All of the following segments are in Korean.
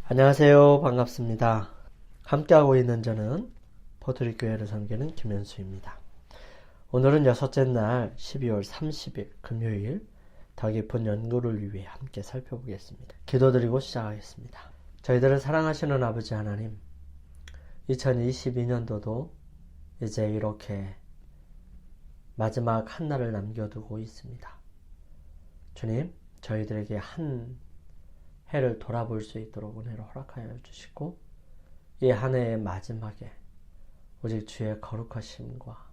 안녕하세요. 반갑습니다. 함께하고 있는 저는 포트리교회를 섬기는 김현수입니다. 오늘은 여섯째 날 12월 30일 금요일 더 깊은 연구를 위해 함께 살펴보겠습니다. 기도드리고 시작하겠습니다. 저희들을 사랑하시는 아버지 하나님, 2022년도도 이제 이렇게 마지막 한 날을 남겨두고 있습니다. 주님, 저희들에게 한 해를 돌아볼 수 있도록 은혜를 허락하여 주시고, 이 한 해의 마지막에 오직 주의 거룩하심과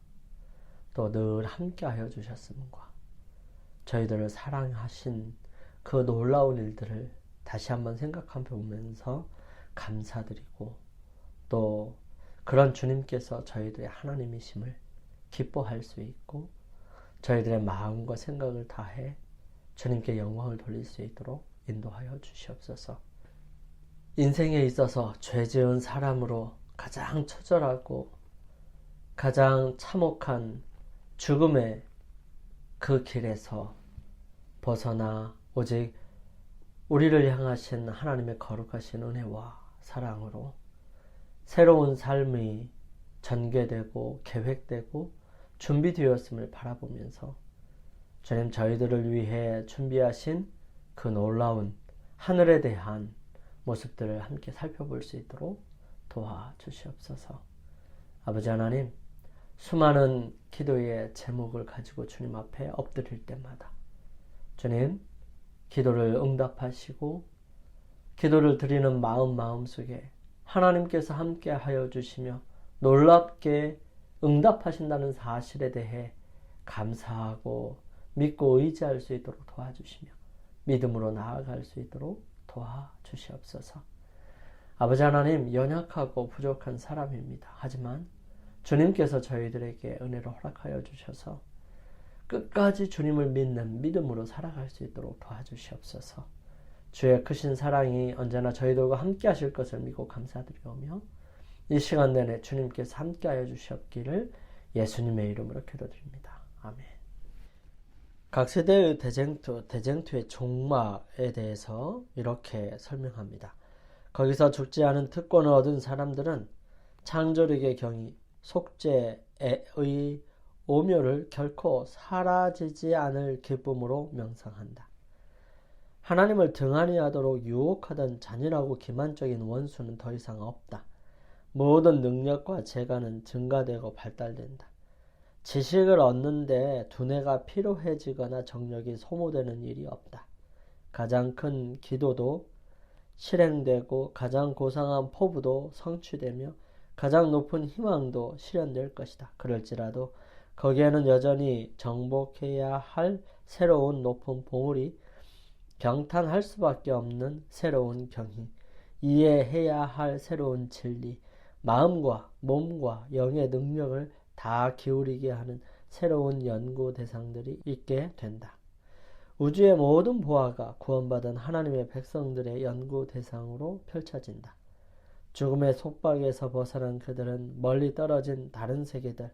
또 늘 함께하여 주셨음과 저희들을 사랑하신 그 놀라운 일들을 다시 한번 생각해 보면서 감사드리고, 또 그런 주님께서 저희들의 하나님이심을 기뻐할 수 있고, 저희들의 마음과 생각을 다해 주님께 영광을 돌릴 수 있도록 인도하여 주시옵소서. 인생에 있어서 죄 지은 사람으로 가장 처절하고 가장 참혹한 죽음의 그 길에서 벗어나 오직 우리를 향하신 하나님의 거룩하신 은혜와 사랑으로 새로운 삶이 전개되고 계획되고 준비되었음을 바라보면서 주님, 저희들을 위해 준비하신 그 놀라운 하늘에 대한 모습들을 함께 살펴볼 수 있도록 도와주시옵소서. 아버지 하나님, 수많은 기도의 제목을 가지고 주님 앞에 엎드릴 때마다 주님, 기도를 응답하시고 기도를 드리는 마음속에 하나님께서 함께 하여 주시며 놀랍게 응답하신다는 사실에 대해 감사하고 믿고 의지할 수 있도록 도와주시며 믿음으로 나아갈 수 있도록 도와주시옵소서. 아버지 하나님, 연약하고 부족한 사람입니다. 하지만 주님께서 저희들에게 은혜를 허락하여 주셔서 끝까지 주님을 믿는 믿음으로 살아갈 수 있도록 도와주시옵소서. 주의 크신 사랑이 언제나 저희들과 함께 하실 것을 믿고 감사드리오며, 이 시간 내내 주님께서 함께 하여 주시옵기를 예수님의 이름으로 기도드립니다. 아멘. 각 세대의 대쟁투의 종말에 대해서 이렇게 설명합니다. 거기서 죽지 않은 특권을 얻은 사람들은 창조력의 경이, 속죄의 오묘를 결코 사라지지 않을 기쁨으로 명상한다. 하나님을 등한히 하도록 유혹하던 잔인하고 기만적인 원수는 더 이상 없다. 모든 능력과 재간은 증가되고 발달된다. 지식을 얻는데 두뇌가 피로해지거나 정력이 소모되는 일이 없다. 가장 큰 기도도 실행되고 가장 고상한 포부도 성취되며 가장 높은 희망도 실현될 것이다. 그럴지라도 거기에는 여전히 정복해야 할 새로운 높은 보물이, 경탄할 수밖에 없는 새로운 경이, 이해해야 할 새로운 진리, 마음과 몸과 영의 능력을 다 기울이게 하는 새로운 연구 대상들이 있게 된다. 우주의 모든 보화가 구원받은 하나님의 백성들의 연구 대상으로 펼쳐진다. 죽음의 속박에서 벗어난 그들은 멀리 떨어진 다른 세계들,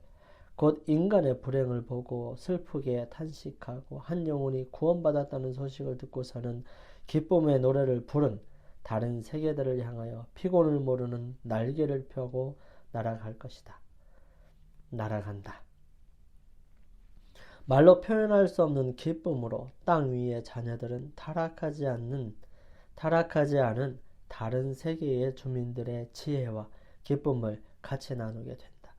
곧 인간의 불행을 보고 슬프게 탄식하고 한 영혼이 구원받았다는 소식을 듣고서는 기쁨의 노래를 부른 다른 세계들을 향하여 피곤을 모르는 날개를 펴고 날아갈 것이다. 날아간다. 말로 표현할 수 없는 기쁨으로 땅 위의 자녀들은 타락하지 않은 다른 세계의 주민들의 지혜와 기쁨을 같이 나누게 된다.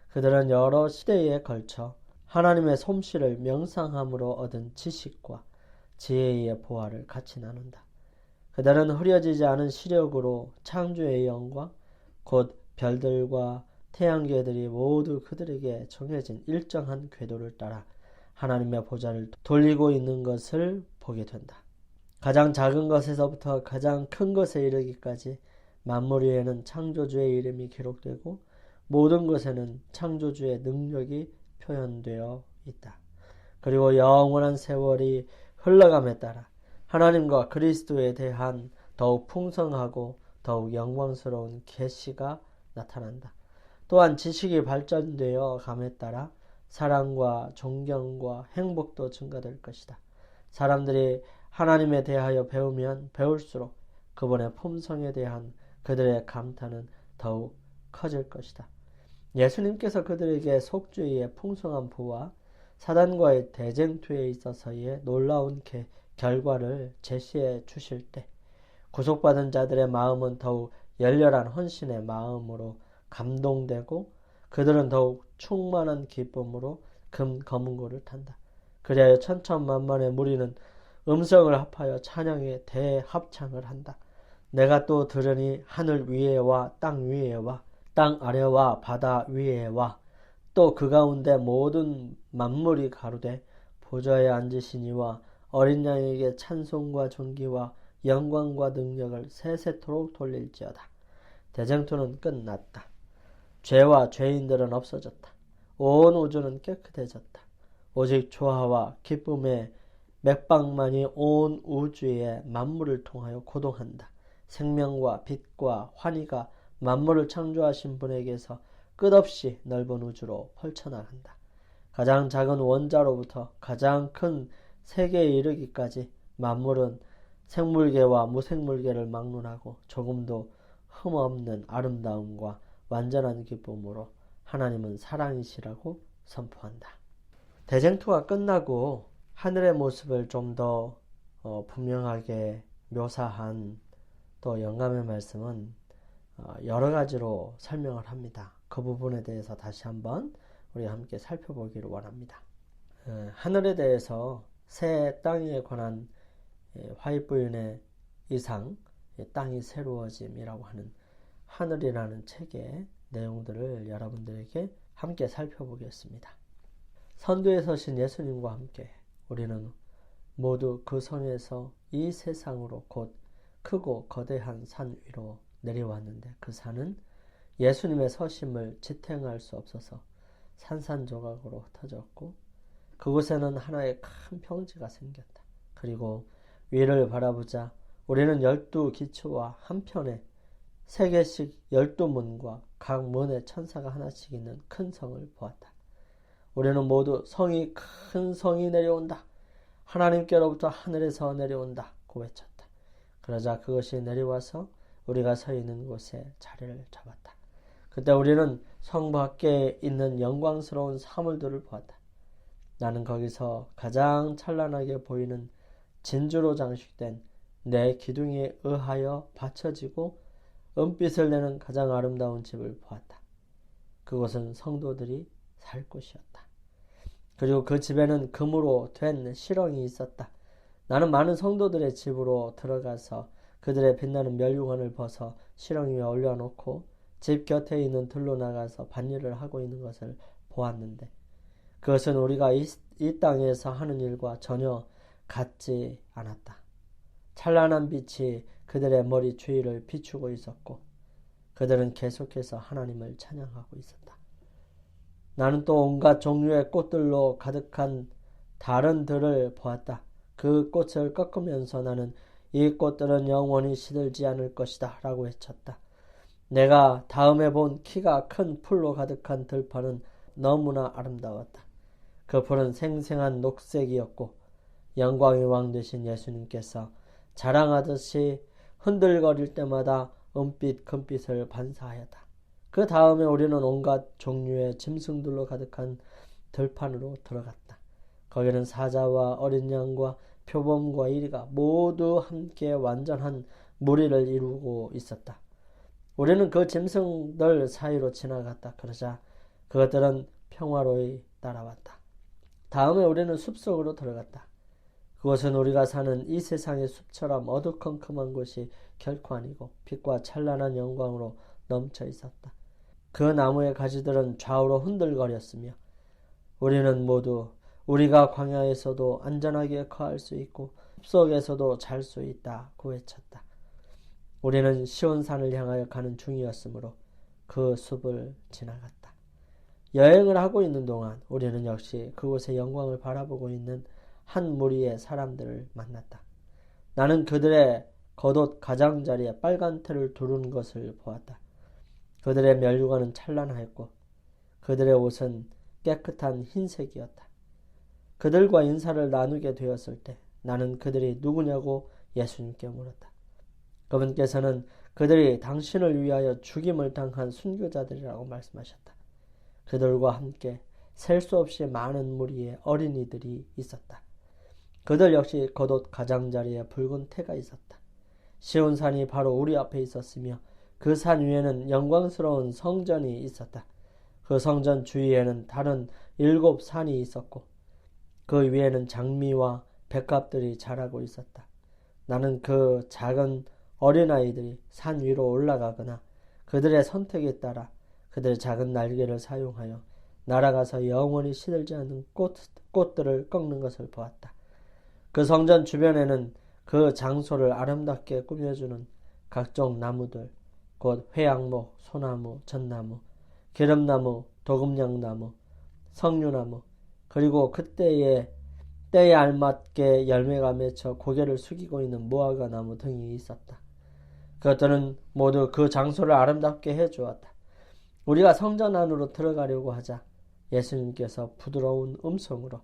그들은 여러 시대에 걸쳐 하나님의 솜씨를 명상함으로 얻은 지식과 지혜의 보화를 같이 나눈다. 그들은 흐려지지 않은 시력으로 창조의 영광, 곧 별들과 태양계들이 모두 그들에게 정해진 일정한 궤도를 따라 하나님의 보좌를 돌리고 있는 것을 보게 된다. 가장 작은 것에서부터 가장 큰 것에 이르기까지 만물 위에는 창조주의 이름이 기록되고 모든 것에는 창조주의 능력이 표현되어 있다. 그리고 영원한 세월이 흘러감에 따라 하나님과 그리스도에 대한 더욱 풍성하고 더욱 영광스러운 계시가 나타난다. 또한 지식이 발전되어 감에 따라 사랑과 존경과 행복도 증가될 것이다. 사람들이 하나님에 대하여 배우면 배울수록 그 그분의 품성에 대한 그들의 감탄은 더욱 커질 것이다. 예수님께서 그들에게 속죄의 풍성한 부와 사단과의 대쟁투에 있어서의 놀라운 결과를 제시해 주실 때 구속받은 자들의 마음은 더욱 열렬한 헌신의 마음으로 감동되고 그들은 더욱 충만한 기쁨으로 검은고를 탄다. 그리하여 천천만만의 무리는 음성을 합하여 찬양의 대합창을 한다. 내가 또 들으니 하늘 위에와 땅 위에와 땅 아래와 바다 위에와 또 그 가운데 모든 만물이 가로되 보좌에 앉으신 이와 어린 양에게 찬송과 존귀와 영광과 능력을 세세토록 돌릴지어다. 대쟁투는 끝났다. 죄와 죄인들은 없어졌다. 온 우주는 깨끗해졌다. 오직 조화와 기쁨의 맥박만이 온 우주의 만물을 통하여 고동한다. 생명과 빛과 환희가 만물을 창조하신 분에게서 끝없이 넓은 우주로 펼쳐나간다. 가장 작은 원자로부터 가장 큰 세계에 이르기까지 만물은 생물계와 무생물계를 막론하고 조금도 흠없는 아름다움과 완전한 기쁨으로 하나님은 사랑이시라고 선포한다. 대쟁투가 끝나고 하늘의 모습을 좀 더 분명하게 묘사한 또 영감의 말씀은 여러 가지로 설명을 합니다. 그 부분에 대해서 다시 한번 우리 함께 살펴보기를 원합니다. 하늘에 대해서 새 땅에 관한 화이트부인의 이상 땅이 새로워짐이라고 하는 하늘이라는 책의 내용들을 여러분들에게 함께 살펴보겠습니다. 선두에 서신 예수님과 함께 우리는 모두 그 성에서 이 세상으로 곧 크고 거대한 산 위로 내려왔는데 그 산은 예수님의 서심을 지탱할 수 없어서 산산조각으로 흩어졌고 그곳에는 하나의 큰 평지가 생겼다. 그리고 위를 바라보자 우리는 12기초와 한편에 3개씩 12문과 각 문에 천사가 하나씩 있는 큰 성을 보았다. 우리는 모두 큰 성이 내려온다. 하나님께로부터 하늘에서 내려온다. 고 외쳤다. 그러자 그것이 내려와서 우리가 서 있는 곳에 자리를 잡았다. 그때 우리는 성 밖에 있는 영광스러운 사물들을 보았다. 나는 거기서 가장 찬란하게 보이는 진주로 장식된 내 기둥에 의하여 받쳐지고 은빛을 내는 가장 아름다운 집을 보았다. 그곳은 성도들이 살 곳이었다. 그리고 그 집에는 금으로 된 실엉이 있었다. 나는 많은 성도들의 집으로 들어가서 그들의 빛나는 면류관을 벗어 실엉이 위에 올려놓고 집 곁에 있는 들로 나가서 밭일을 하고 있는 것을 보았는데 그것은 우리가 이 땅에서 하는 일과 전혀 같지 않았다. 찬란한 빛이 그들의 머리 주위를 비추고 있었고 그들은 계속해서 하나님을 찬양하고 있었다. 나는 또 온갖 종류의 꽃들로 가득한 다른 들을 보았다. 그 꽃을 꺾으면서 나는 이 꽃들은 영원히 시들지 않을 것이다 라고 외쳤다. 내가 다음에 본 키가 큰 풀로 가득한 들판은 너무나 아름다웠다. 그 풀은 생생한 녹색이었고 영광의 왕 되신 예수님께서 자랑하듯이 흔들거릴 때마다 은빛 금빛을 반사하였다. 그 다음에 우리는 온갖 종류의 짐승들로 가득한 들판으로 들어갔다. 거기는 사자와 어린 양과 표범과 이리가 모두 함께 완전한 무리를 이루고 있었다. 우리는 그 짐승들 사이로 지나갔다. 그러자 그것들은 평화로이 따라왔다. 다음에 우리는 숲속으로 들어갔다. 그것은 우리가 사는 이 세상의 숲처럼 어두컴컴한 곳이 결코 아니고 빛과 찬란한 영광으로 넘쳐 있었다. 그 나무의 가지들은 좌우로 흔들거렸으며 우리는 모두 우리가 광야에서도 안전하게 거할 수 있고 숲속에서도 잘 수 있다고 외쳤다. 우리는 시온산을 향하여 가는 중이었으므로 그 숲을 지나갔다. 여행을 하고 있는 동안 우리는 역시 그곳의 영광을 바라보고 있는 한 무리의 사람들을 만났다. 나는 그들의 겉옷 가장자리에 빨간 테를 두른 것을 보았다. 그들의 면류관은 찬란하였고 그들의 옷은 깨끗한 흰색이었다. 그들과 인사를 나누게 되었을 때 나는 그들이 누구냐고 예수님께 물었다. 그분께서는 그들이 당신을 위하여 죽임을 당한 순교자들이라고 말씀하셨다. 그들과 함께 셀 수 없이 많은 무리의 어린이들이 있었다. 그들 역시 겉옷 가장자리에 붉은 태가 있었다. 시온산이 바로 우리 앞에 있었으며 그 산 위에는 영광스러운 성전이 있었다. 그 성전 주위에는 다른 7 산이 있었고 그 위에는 장미와 백합들이 자라고 있었다. 나는 그 작은 어린아이들이 산 위로 올라가거나 그들의 선택에 따라 그들의 작은 날개를 사용하여 날아가서 영원히 시들지 않는 꽃들을 꺾는 것을 보았다. 그 성전 주변에는 그 장소를 아름답게 꾸며주는 각종 나무들, 곧 회양목, 소나무, 전나무, 기름나무, 도금냥나무, 석류나무, 그리고 그때에 때에 알맞게 열매가 맺혀 고개를 숙이고 있는 무화과 나무 등이 있었다. 그것들은 모두 그 장소를 아름답게 해주었다. 우리가 성전 안으로 들어가려고 하자 예수님께서 부드러운 음성으로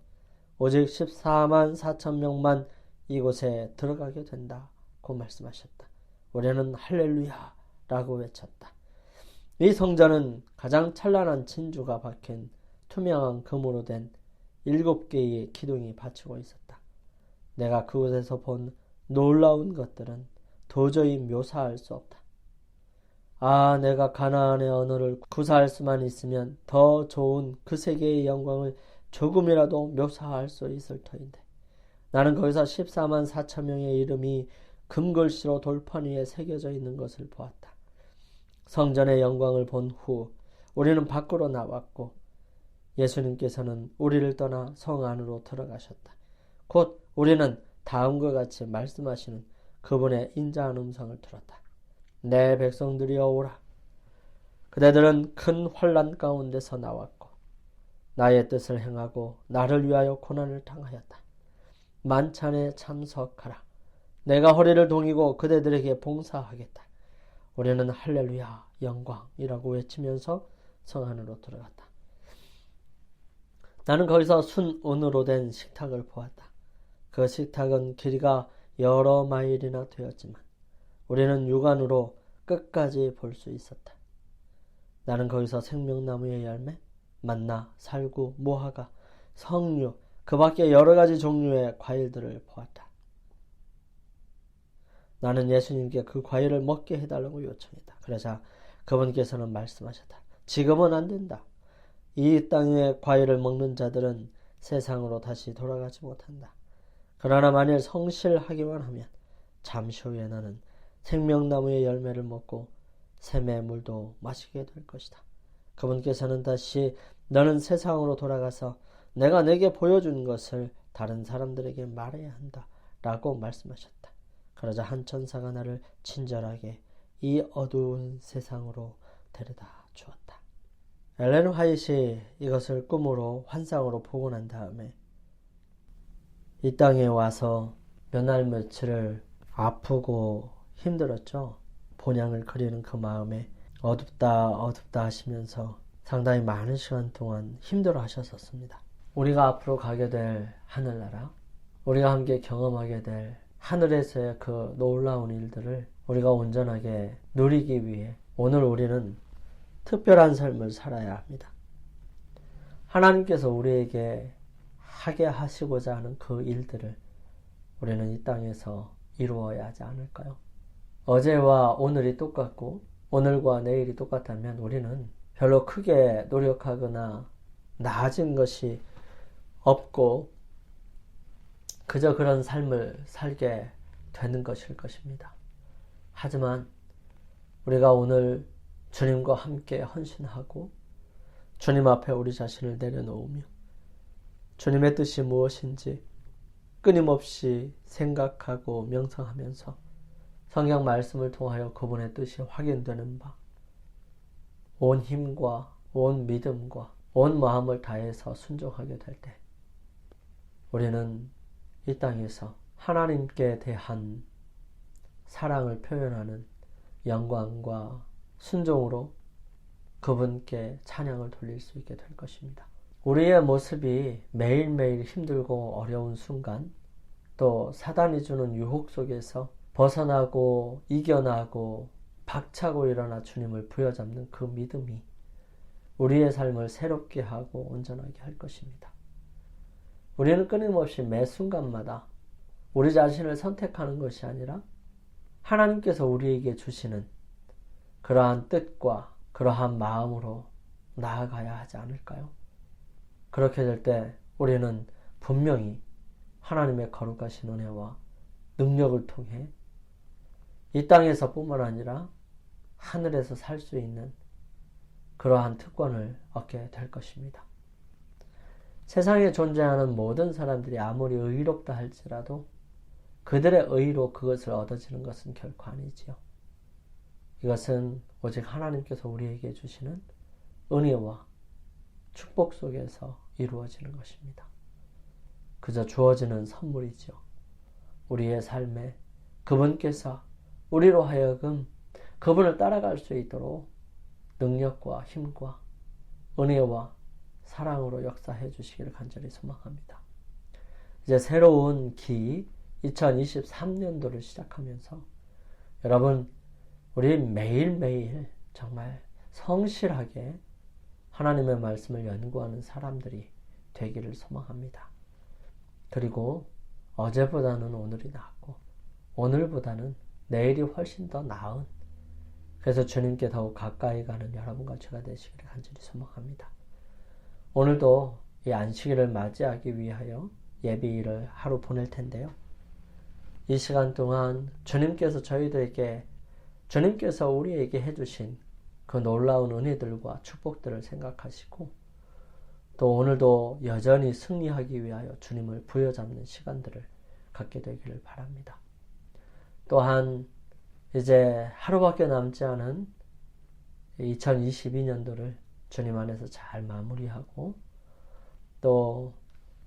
오직 14만 4천 명만 이곳에 들어가게 된다고 말씀하셨다. 우리는 할렐루야 라고 외쳤다. 이 성전은 가장 찬란한 진주가 박힌 투명한 금으로 된 7개의 기둥이 받치고 있었다. 내가 그곳에서 본 놀라운 것들은 도저히 묘사할 수 없다. 내가 가나안의 언어를 구사할 수만 있으면 더 좋은 그 세계의 영광을 조금이라도 묘사할 수 있을 터인데 나는 거기서 14만 4천 명의 이름이 금글씨로 돌판 위에 새겨져 있는 것을 보았다. 성전의 영광을 본 후 우리는 밖으로 나왔고 예수님께서는 우리를 떠나 성 안으로 들어가셨다. 곧 우리는 다음과 같이 말씀하시는 그분의 인자한 음성을 들었다. 내 백성들이여 오라. 그대들은 큰 환난 가운데서 나왔고 나의 뜻을 행하고 나를 위하여 고난을 당하였다. 만찬에 참석하라. 내가 허리를 동이고 그대들에게 봉사하겠다. 우리는 할렐루야 영광이라고 외치면서 성 안으로 들어갔다. 나는 거기서 순은으로 된 식탁을 보았다. 그 식탁은 길이가 여러 마일이나 되었지만 우리는 육안으로 끝까지 볼 수 있었다. 나는 거기서 생명나무의 열매, 만나, 살구, 무화과, 석류, 그 밖에 여러 가지 종류의 과일들을 보았다. 나는 예수님께 그 과일을 먹게 해달라고 요청했다. 그러자 그분께서는 말씀하셨다. 지금은 안 된다. 이 땅의 과일을 먹는 자들은 세상으로 다시 돌아가지 못한다. 그러나 만일 성실하기만 하면 잠시 후에 나는 생명나무의 열매를 먹고 샘의 물도 마시게 될 것이다. 그분께서는 다시 너는 세상으로 돌아가서 내가 내게 보여준 것을 다른 사람들에게 말해야 한다 라고 말씀하셨다. 그러자 한 천사가 나를 친절하게 이 어두운 세상으로 데려다 주었다. 엘렌 화이트이 이것을 꿈으로 환상으로 보고 난 다음에 이 땅에 와서 몇 날 며칠을 아프고 힘들었죠. 본향을 그리는 그 마음에 어둡다 하시면서 상당히 많은 시간 동안 힘들어 하셨었습니다. 우리가 앞으로 가게 될 하늘나라, 우리가 함께 경험하게 될 하늘에서의 그 놀라운 일들을 우리가 온전하게 누리기 위해 오늘 우리는 특별한 삶을 살아야 합니다. 하나님께서 우리에게 하게 하시고자 하는 그 일들을 우리는 이 땅에서 이루어야 하지 않을까요? 어제와 오늘이 똑같고 오늘과 내일이 똑같다면 우리는 별로 크게 노력하거나 나아진 것이 없고 그저 그런 삶을 살게 되는 것일 것입니다. 하지만 우리가 오늘 주님과 함께 헌신하고 주님 앞에 우리 자신을 내려놓으며 주님의 뜻이 무엇인지 끊임없이 생각하고 명상하면서 성경 말씀을 통하여 그분의 뜻이 확인되는 바, 온 힘과 온 믿음과 온 마음을 다해서 순종하게 될 때 우리는 이 땅에서 하나님께 대한 사랑을 표현하는 영광과 순종으로 그분께 찬양을 돌릴 수 있게 될 것입니다. 우리의 모습이 매일매일 힘들고 어려운 순간, 또 사단이 주는 유혹 속에서 벗어나고 이겨나고 박차고 일어나 주님을 부여잡는 그 믿음이 우리의 삶을 새롭게 하고 온전하게 할 것입니다. 우리는 끊임없이 매 순간마다 우리 자신을 선택하는 것이 아니라 하나님께서 우리에게 주시는 그러한 뜻과 그러한 마음으로 나아가야 하지 않을까요? 그렇게 될 때 우리는 분명히 하나님의 거룩하신 은혜와 능력을 통해 이 땅에서 뿐만 아니라 하늘에서 살 수 있는 그러한 특권을 얻게 될 것입니다. 세상에 존재하는 모든 사람들이 아무리 의롭다 할지라도 그들의 의로 그것을 얻어지는 것은 결코 아니지요. 이것은 오직 하나님께서 우리에게 주시는 은혜와 축복 속에서 이루어지는 것입니다. 그저 주어지는 선물이죠. 우리의 삶에 그분께서 우리로 하여금 그분을 따라갈 수 있도록 능력과 힘과 은혜와 사랑으로 역사해 주시기를 간절히 소망합니다. 이제 새로운 기 2023년도를 시작하면서 여러분 우리 매일매일 정말 성실하게 하나님의 말씀을 연구하는 사람들이 되기를 소망합니다. 그리고 어제보다는 오늘이 낫고 오늘보다는 내일이 훨씬 더 나은, 그래서 주님께 더욱 가까이 가는 여러분과 제가 되시기를 간절히 소망합니다. 오늘도 이 안식일을 맞이하기 위하여 예비일을 하루 보낼 텐데요. 이 시간 동안 주님께서 우리에게 해주신 그 놀라운 은혜들과 축복들을 생각하시고 또 오늘도 여전히 승리하기 위하여 주님을 부여잡는 시간들을 갖게 되기를 바랍니다. 또한 이제 하루밖에 남지 않은 2022년도를 주님 안에서 잘 마무리하고 또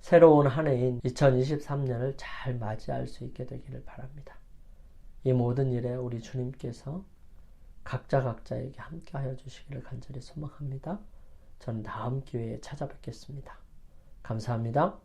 새로운 한 해인 2023년을 잘 맞이할 수 있게 되기를 바랍니다. 이 모든 일에 우리 주님께서 각자에게 함께하여 주시기를 간절히 소망합니다. 저는 다음 기회에 찾아뵙겠습니다. 감사합니다.